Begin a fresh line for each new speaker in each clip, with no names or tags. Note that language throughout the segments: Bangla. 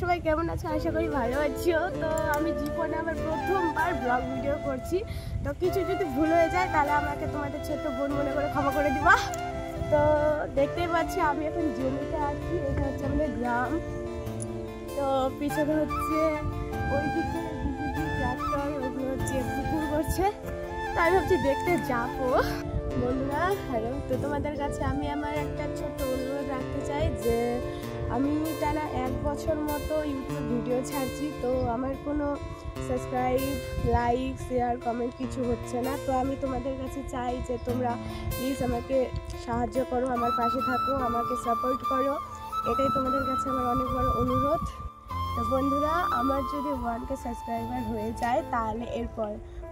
সবাই কেমন আছো? আশা করি ভালো আছো। তো আমি জীবনে আমার প্রথমবার ব্লগ ভিডিও করছি, তো কিছু যদি ভুল হয়ে যায় তাহলে আমাকে তোমাদের ছোট্ট বোন মনে করে ক্ষমা করে দিবা। তো দেখতেই পাচ্ছি আমি এখন জমিতে আছি, এটা হচ্ছে আমাদের গ্রাম। তো পিছনে হচ্ছে ওই দিকে ট্রাক্টর, ওইগুলো হচ্ছে পুকুর করছে। তো আমি ভাবছি দেখতে যাবো। বন্ধুরা হ্যালো, তো তোমাদের কাছে আমি আমার একটা ছোট্ট অনুরোধ রাখতে চাই যে আমি টানা 1 বছর মতো ইউটিউব ভিডিও ছাড়ছি, তো আমার কোনো সাবস্ক্রাইব, লাইক, শেয়ার, কমেন্ট কিছু হচ্ছে না। তো আমি তোমাদের কাছে চাই যে তোমরা প্লিজ আমাকে সাহায্য করো, আমার পাশে থাকো, আমাকে সাপোর্ট করো, এটাই তোমাদের কাছে আমার অনেক বড় অনুরোধ। তো বন্ধুরা আমার যদি 1K সাবস্ক্রাইবার হয়ে যায় তাহলে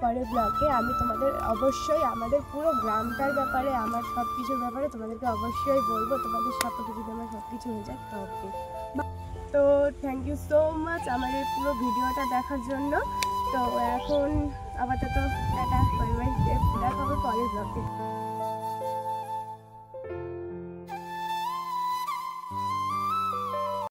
পরের ব্লগে আমি তোমাদের অবশ্যই আমাদের পুরো গ্রামটার ব্যাপারে, আমার সব কিছুর ব্যাপারে তোমাদেরকে অবশ্যই বলবো। তোমাদের সাপোর্টে যদি আমার সব কিছু হয়ে যায় তবে। তো থ্যাংক ইউ সো মাচ আমার এই পুরো ভিডিওটা দেখার জন্য। তো এখন আপাতত টাটা, বাই বাই, দেখা হবে পরের ব্লগে।